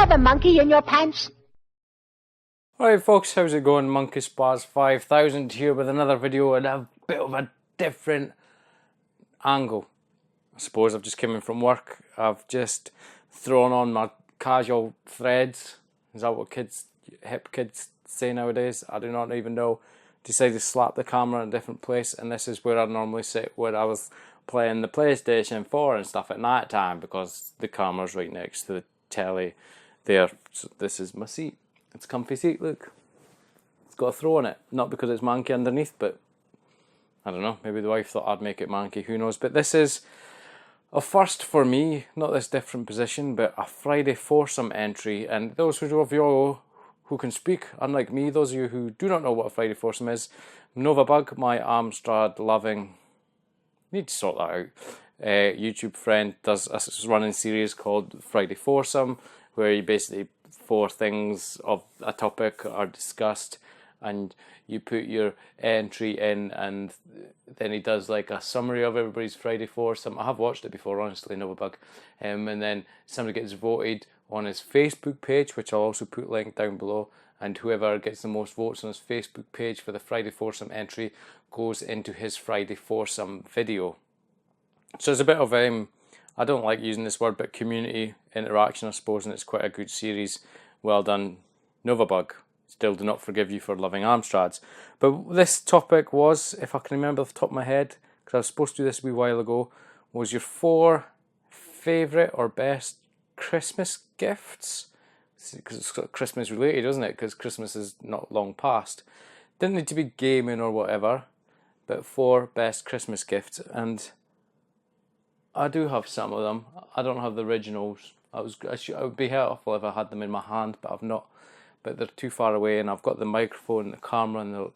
have a monkey in your pants? Alright folks, how's it going? Monkey Spars 5000 here with another video and a bit of a different angle. I suppose I've just come in from work. I've just thrown on my casual threads. Is that what hip kids say nowadays? I do not even know. Decided to slap the camera in a different place, and this is where I normally sit where I was playing the PlayStation 4 and stuff at night time, because the camera's right next to the telly there. So this is my seat. It's a comfy seat, look. It's got a throw on it. Not because it's manky underneath, but I don't know, maybe the wife thought I'd make it manky, who knows. But this is a first for me, not this different position, but a Friday Foursome entry. And those of you who can speak, unlike me, those of you who do not know what a Friday Foursome is, Novabug, my Amstrad loving, need to sort that out, YouTube friend, does a running series called Friday Foursome, where you basically 4 things of a topic are discussed and you put your entry in, and then he does like a summary of everybody's Friday Foursome. I have watched it before, honestly, Novabug. And then somebody gets voted on his Facebook page, which I'll also put link down below, and whoever gets the most votes on his Facebook page for the Friday Foursome entry goes into his Friday Foursome video. So it's a bit of I don't like using this word, but community interaction, I suppose, and it's quite a good series. Well done, Novabug. Still do not forgive you for loving Amstrads. But this topic was, if I can remember off the top of my head, because I was supposed to do this a wee while ago, was your 4 favourite or best Christmas gifts. Because it's Christmas related, isn't it? Because Christmas is not long past. Didn't need to be gaming or whatever, but 4 best Christmas gifts. And I do have some of them. I don't have the originals. I would be helpful if I had them in my hand, but I've not. But they're too far away, and I've got the microphone, the camera, and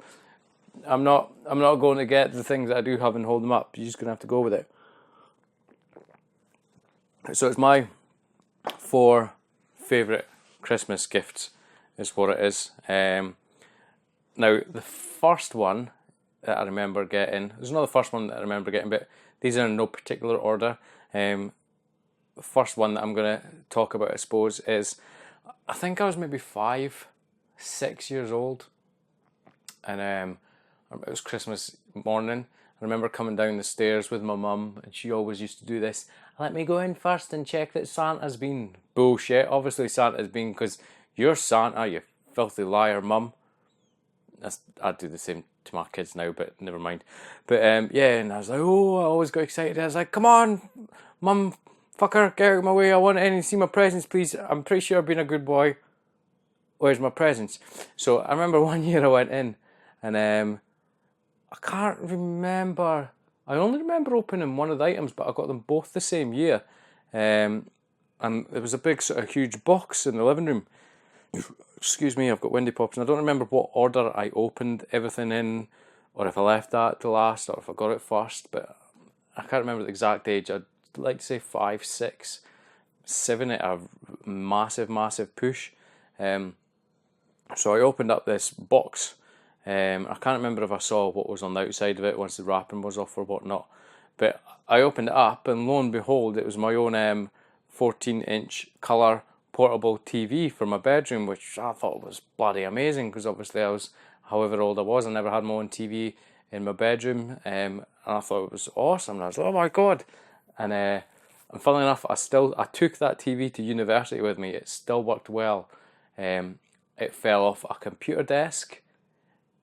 I'm not going to get the things that I do have and hold them up. You're just gonna have to go with it. So it's my 4 favourite Christmas gifts, is what it is. Now the first one that I remember getting, there's not the first one that I remember getting, but these are in no particular order. The first one that I'm going to talk about, I suppose, is, I think I was maybe 5, 6 years old, and it was Christmas morning. I remember coming down the stairs with my mum, and she always used to do this. Let me go in first and check that Santa's been. Bullshit. Obviously Santa's been, because you're Santa, you filthy liar, mum. I'd do the same to my kids now, but never mind. But yeah, and I was like, oh, I always got excited. I was like, come on, mum, fucker, get out of my way. I want to see my presents, please. I'm pretty sure I've been a good boy. Where's my presents? So I remember one year I went in, and I can't remember. I only remember opening one of the items, but I got them both the same year. And there was a big sort of huge box in the living room. Excuse me, I've got windy pops, and I don't remember what order I opened everything in, or if I left that to last, or if I got it first, but I can't remember the exact age. I'd like to say 5, 6, 7 at a massive push. So I opened up this box. I can't remember if I saw what was on the outside of it once the wrapping was off or whatnot, but I opened it up, and lo and behold, it was my own 14-inch colour portable TV for my bedroom, which I thought was bloody amazing, because obviously I was, however old I was, I never had my own TV in my bedroom, and I thought it was awesome, and I was like, oh my god. And funnily enough, I took that TV to university with me. It still worked well. It fell off a computer desk.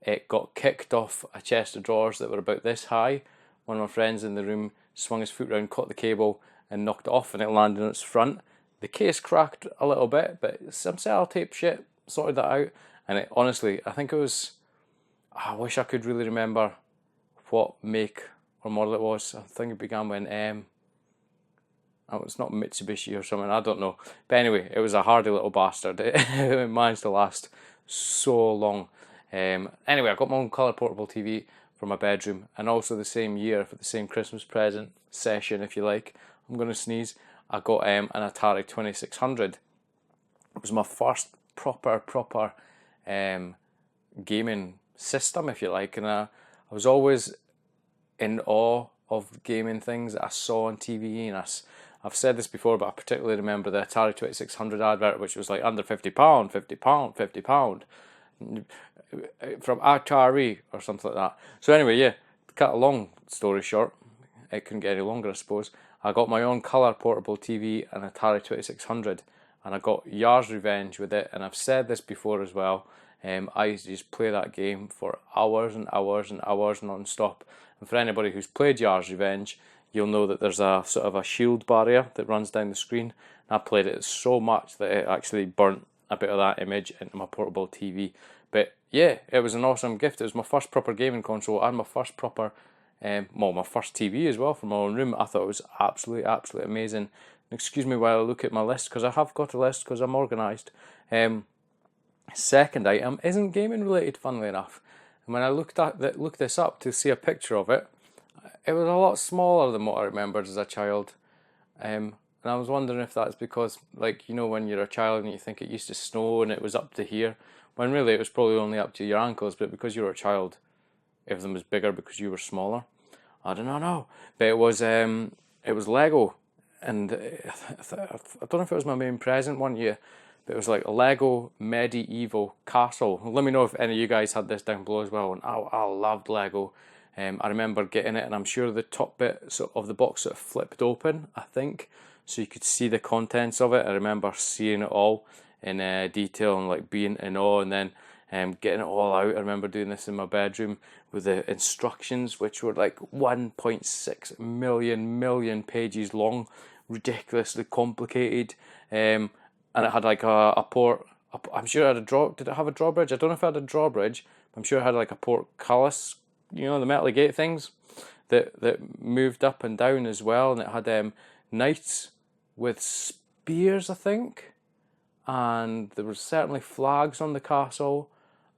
It got kicked off a chest of drawers that were about this high. One of my friends in the room swung his foot round, caught the cable, and knocked it off, and it landed on its front. The case cracked a little bit, but some sellotape shit sorted that out. And it, honestly, I think it was, I wish I could really remember what make or model it was. I think it began with an M. Oh, it's not Mitsubishi or something, I don't know. But anyway, it was a hardy little bastard. It managed to last so long. Anyway, I got my own colour portable TV for my bedroom, and also the same year, for the same Christmas present session, if you like, I'm going to sneeze, I got an Atari 2600. It was my first proper gaming system, if you like, and I was always in awe of gaming things that I saw on TV, and I've said this before, but I particularly remember the Atari 2600 advert, which was like under £50, £50, £50 from Atari or something like that. So anyway, yeah, to cut a long story short, it couldn't get any longer, I suppose. I got my own colour portable TV, an Atari 2600, and I got Yar's Revenge with it. And I've said this before as well. I used to just play that game for hours and hours and hours non-stop. And for anybody who's played Yar's Revenge, you'll know that there's a sort of a shield barrier that runs down the screen. And I played it so much that it actually burnt a bit of that image into my portable TV. But yeah, it was an awesome gift. It was my first proper gaming console and my first proper, my first TV as well for my own room. I thought it was absolutely amazing. Excuse me while I look at my list, because I have got a list because I'm organised. Second item isn't gaming related, funnily enough. And when I looked this up to see a picture of it, it was a lot smaller than what I remembered as a child. And I was wondering if that's because, like, you know, when you're a child and you think it used to snow and it was up to here, when really it was probably only up to your ankles, but because you were a child, everything was bigger because you were smaller. I don't know. But it was Lego, and I don't know if it was my main present one year, but it was like a Lego medieval castle. Let me know if any of you guys had this down below as well. And I loved Lego. I remember getting it, and I'm sure the top bit of the box sort of flipped open, I think, so you could see the contents of it. I remember seeing it all in detail and like being in awe, and then getting it all out. I remember doing this in my bedroom with the instructions, which were like 1.6 million pages long, ridiculously complicated, and it had like a port. I'm sure it had did it have a drawbridge? I don't know if it had a drawbridge. I'm sure it had like a portcullis, you know, the metal gate things that moved up and down as well, and it had knights with spears, I think, and there were certainly flags on the castle,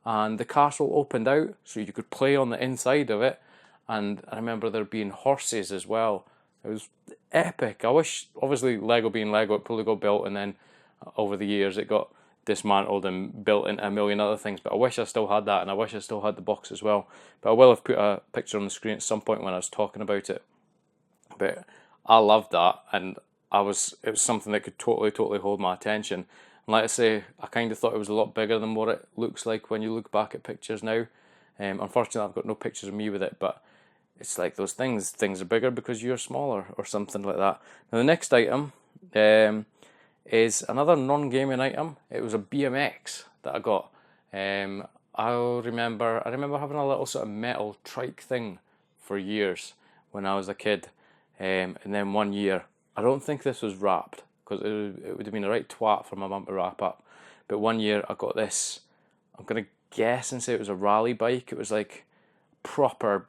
and the castle opened out so you could play on the inside of it. And I remember there being horses as well. It was epic. I wish, obviously, Lego being Lego, it probably got built, and then over the years it got dismantled and built into a million other things, but I wish I still had that, and I wish I still had the box as well. But I will have put a picture on the screen at some point when I was talking about it. But I loved that, and it was something that could totally hold my attention. And like I say, I kind of thought it was a lot bigger than what it looks like when you look back at pictures now. Unfortunately, I've got no pictures of me with it, but it's like those things are bigger because you're smaller or something like that. Now the next item is another non-gaming item. It was a BMX that I got. I remember having a little sort of metal trike thing for years when I was a kid. And then one year, I don't think this was wrapped, because it would have been a right twat for my mum to wrap up. But one year I got this, I'm going to guess and say it was a rally bike. It was like proper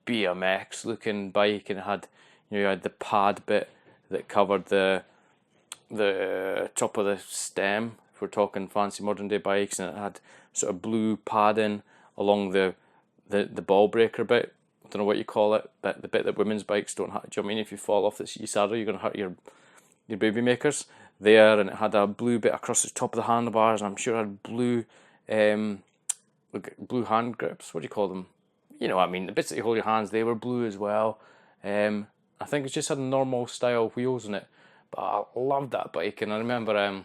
BMX looking bike, and it had, you had the pad bit that covered the top of the stem, if we're talking fancy modern day bikes, and it had sort of blue padding along the ball breaker bit. I don't know what you call it, but the bit that women's bikes don't have. Do you know what I mean? If you fall off the saddle, you're going to hurt your baby makers there. And it had a blue bit across the top of the handlebars, and I'm sure it had blue hand grips. What do you call them? You know what I mean? The bits that you hold your hands, they were blue as well. I think it just had normal style wheels in it. But I loved that bike, and I remember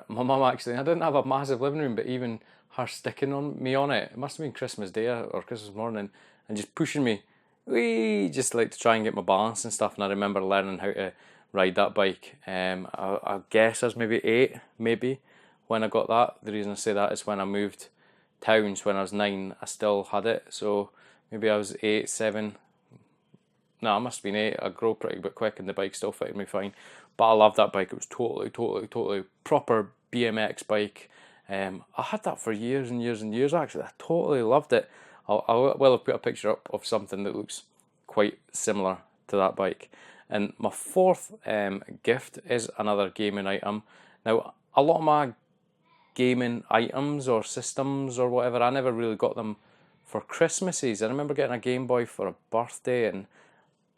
my mum actually, I didn't have a massive living room, but even her sticking me on it, it must have been Christmas Day or Christmas morning, and just pushing me, just like to try and get my balance and stuff. And I remember learning how to ride that bike. I guess I was maybe 8, when I got that. The reason I say that is when I moved towns when I was 9, I still had it. So maybe I was 8, 7. No, I must have been 8. I grew pretty bit quick, and the bike still fitted me fine. But I loved that bike. It was totally proper BMX bike. I had that for years and years and years, actually. I totally loved it. I will have put a picture up of something that looks quite similar to that bike. And my fourth gift is another gaming item. Now, a lot of my gaming items or systems or whatever, I never really got them for Christmases. I remember getting a Game Boy for a birthday, and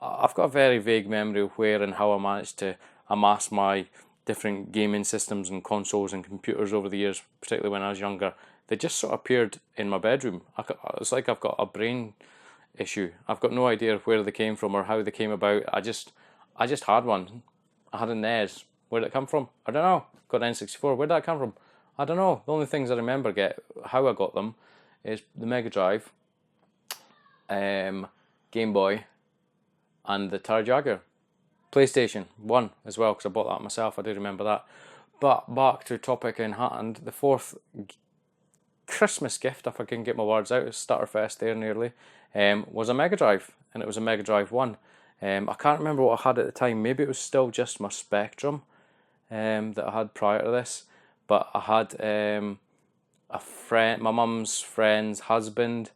I've got a very vague memory of where and how I managed to amass my different gaming systems and consoles and computers over the years, particularly when I was younger. They just sort of appeared in my bedroom. It's like I've got a brain issue. I've got no idea where they came from or how they came about. I just had one. I had a NES. Where did it come from? I don't know. Got an N64. Where did that come from? I don't know. The only things I remember how I got them is the Mega Drive, Game Boy, and the Atari Jaguar. PlayStation 1 as well, because I bought that myself. I do remember that. But back to topic in hand, the fourth Christmas gift, if I can get my words out, Stutterfest there nearly, was a Mega Drive, and it was a Mega Drive 1. I can't remember what I had at the time. Maybe it was still just my Spectrum that I had prior to this, but I had a friend, my mum's friend's husband,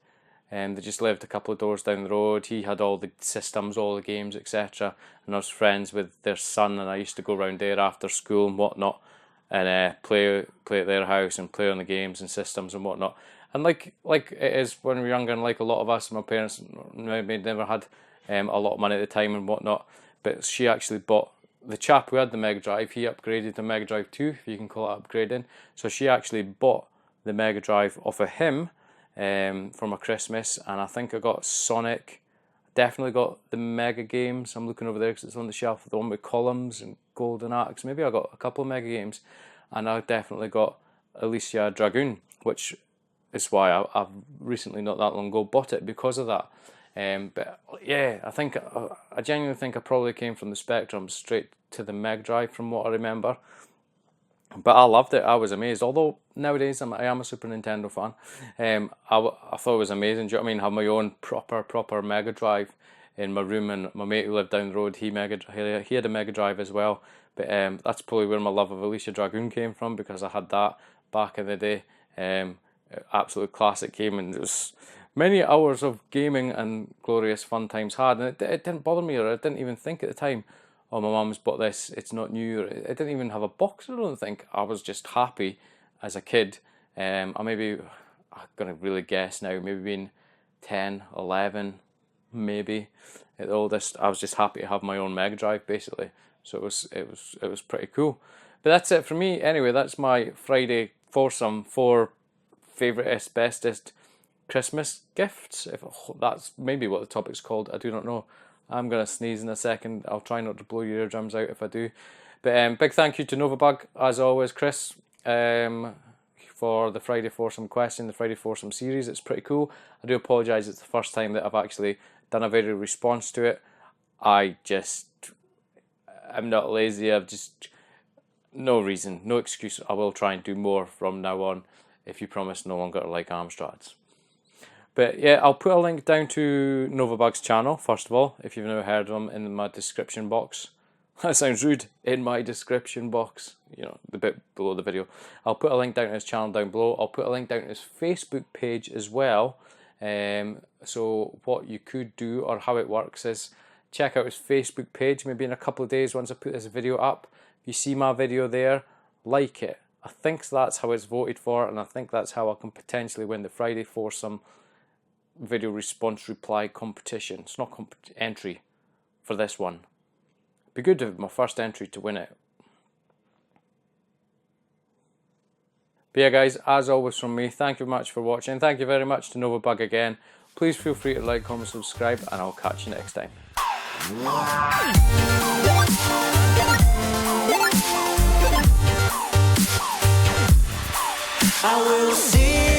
they just lived a couple of doors down the road. He had all the systems, all the games, etc. And I was friends with their son, and I used to go around there after school and whatnot, and play at their house and play on the games and systems and whatnot. And like it is when we're younger, and like a lot of us, my parents maybe never had a lot of money at the time and whatnot, but she actually bought, the chap who had the Mega Drive, he upgraded to Mega Drive 2, if you can call it upgrading. So she actually bought the Mega Drive off of him for my Christmas, and I think I got Sonic. Definitely got the Mega games. I'm looking over there because it's on the shelf, the one with columns and Golden Axe. Maybe I got a couple of Mega games, and I definitely got Alicia Dragoon, which is why I've recently, not that long ago, bought it because of that. But yeah, I genuinely think I probably came from the Spectrum straight to the Mega Drive from what I remember. But I loved it. I was amazed. Although nowadays I am a Super Nintendo fan. I thought it was amazing. Do you know what I mean? Have my own proper Mega Drive in my room, and my mate who lived down the road, he had a Mega Drive as well. But that's probably where my love of Alicia Dragoon came from, because I had that back in the day. Absolute classic game, and it was many hours of gaming and glorious fun times had. And it didn't bother me, or I didn't even think at the time, oh, my mum's bought this, it's not new. It didn't even have a box, I don't think. I was just happy as a kid. I'm going to really guess now, maybe being 10, 11, maybe at the oldest. I was just happy to have my own Mega Drive, basically. So it was pretty cool. But that's it for me. Anyway, that's my Friday foursome for favourite, bestest Christmas gifts. If that's maybe what the topic's called, I do not know. I'm going to sneeze in a second. I'll try not to blow your eardrums out if I do. But big thank you to Novabug, as always, Chris, for the Friday Foursome question, the Friday Foursome series. It's pretty cool. I do apologise, it's the first time that I've actually done a video response to it. I'm not lazy. I've just, no reason, no excuse. I will try and do more from now on, if you promise no longer to like Amstrads. But yeah, I'll put a link down to Novabug's channel, first of all, if you've never heard of him, in my description box. That sounds rude, in my description box, you know, the bit below the video. I'll put a link down to his channel down below. I'll put a link down to his Facebook page as well. So what you could do, or how it works, is check out his Facebook page, maybe in a couple of days once I put this video up. If you see my video there, like it. I think that's how it's voted for, and I think that's how I can potentially win the Friday Foursome video response reply competition. It's not entry for this one. Be good to have my first entry to win it. But yeah, guys, as always from me, thank you very much for watching. Thank you very much to Novabug again. Please feel free to like, comment, subscribe, and I'll catch you next time. I will see